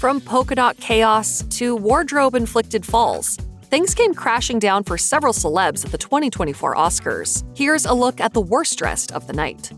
From polka dot chaos to wardrobe-inflicted falls, things came crashing down for several celebs at the 2024 Oscars. Here's a look at the worst dressed of the night.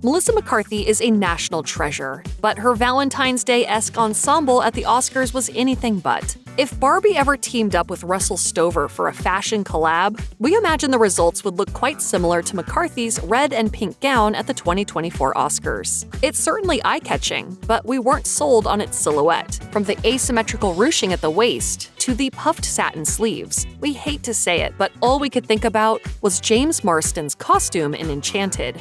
Melissa McCarthy is a national treasure, but her Valentine's Day-esque ensemble at the Oscars was anything but. If Barbie ever teamed up with Russell Stover for a fashion collab, we imagine the results would look quite similar to McCarthy's red and pink gown at the 2024 Oscars. It's certainly eye-catching, but we weren't sold on its silhouette. From the asymmetrical ruching at the waist to the puffed satin sleeves. We hate to say it, but all we could think about was James Marsden's costume in Enchanted.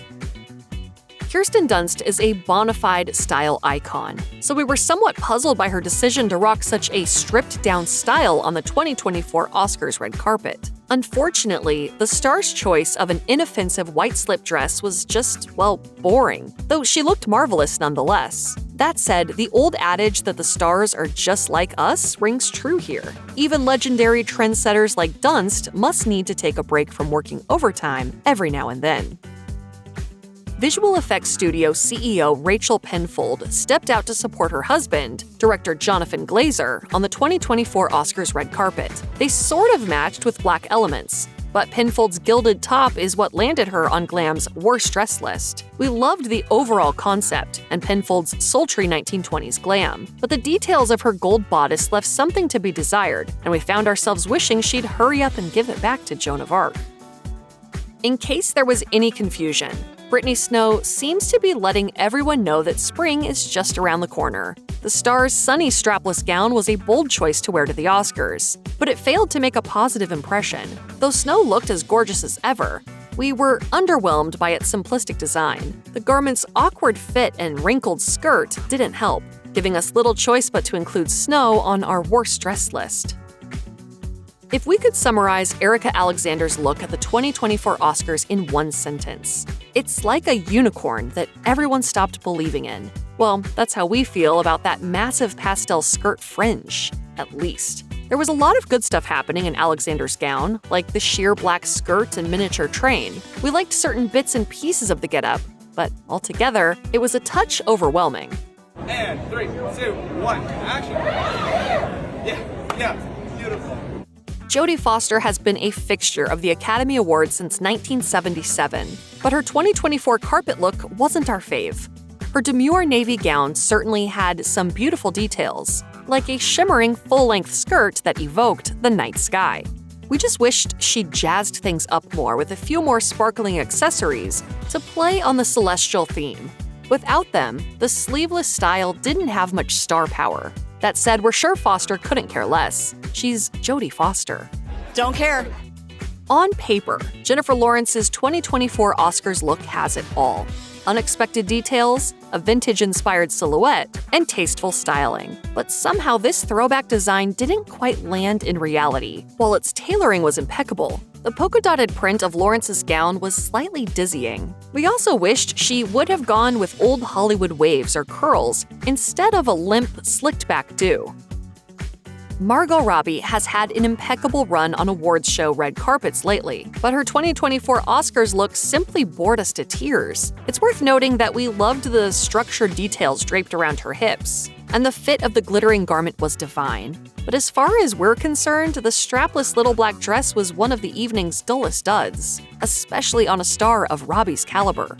Kirsten Dunst is a bona fide style icon, so we were somewhat puzzled by her decision to rock such a stripped-down style on the 2024 Oscars red carpet. Unfortunately, the star's choice of an inoffensive white slip dress was just, well, boring, though she looked marvelous nonetheless. That said, the old adage that the stars are just like us rings true here. Even legendary trendsetters like Dunst must need to take a break from working overtime every now and then. Visual effects studio CEO Rachael Penfold stepped out to support her husband, director Jonathan Glazer, on the 2024 Oscars red carpet. They sort of matched with black elements, but Penfold's gilded top is what landed her on Glam's worst dress list. We loved the overall concept and Penfold's sultry 1920s glam, but the details of her gold bodice left something to be desired, and we found ourselves wishing she'd hurry up and give it back to Joan of Arc. In case there was any confusion, Brittany Snow seems to be letting everyone know that spring is just around the corner. The star's sunny strapless gown was a bold choice to wear to the Oscars, but it failed to make a positive impression. Though Snow looked as gorgeous as ever, we were underwhelmed by its simplistic design. The garment's awkward fit and wrinkled skirt didn't help, giving us little choice but to include Snow on our worst dress list. If we could summarize Erika Alexander's look at the 2024 Oscars in one sentence, it's like a unicorn that everyone stopped believing in. Well, that's how we feel about that massive pastel skirt fringe, at least. There was a lot of good stuff happening in Alexander's gown, like the sheer black skirt and miniature train. We liked certain bits and pieces of the getup, but altogether, it was a touch overwhelming. And 3, 2, 1, action! Yeah, beautiful. Jodie Foster has been a fixture of the Academy Awards since 1977, but her 2024 carpet look wasn't our fave. Her demure navy gown certainly had some beautiful details, like a shimmering full-length skirt that evoked the night sky. We just wished she'd jazzed things up more with a few more sparkling accessories to play on the celestial theme. Without them, the sleeveless style didn't have much star power. That said, we're sure Foster couldn't care less. She's Jodie Foster. Don't care. On paper, Jennifer Lawrence's 2024 Oscars look has it all. Unexpected details, a vintage-inspired silhouette, and tasteful styling. But somehow this throwback design didn't quite land in reality. While its tailoring was impeccable, the polka-dotted print of Lawrence's gown was slightly dizzying. We also wished she would have gone with old Hollywood waves or curls instead of a limp, slicked-back do. Margot Robbie has had an impeccable run on awards show red carpets lately, but her 2024 Oscars look simply bored us to tears. It's worth noting that we loved the structured details draped around her hips, and the fit of the glittering garment was divine. But as far as we're concerned, the strapless little black dress was one of the evening's dullest duds, especially on a star of Robbie's caliber.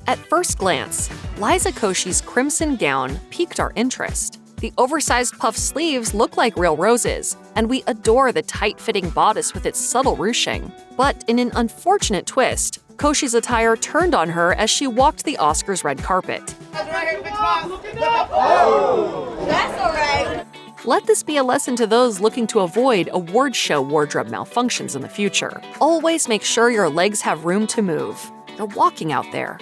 At first glance, Liza Koshy's crimson gown piqued our interest. The oversized puff sleeves look like real roses, and we adore the tight-fitting bodice with its subtle ruching. But in an unfortunate twist, Koshy's attire turned on her as she walked the Oscars red carpet. Oh, that's all right. Let this be a lesson to those looking to avoid award show wardrobe malfunctions in the future. Always make sure your legs have room to move. You're walking out there.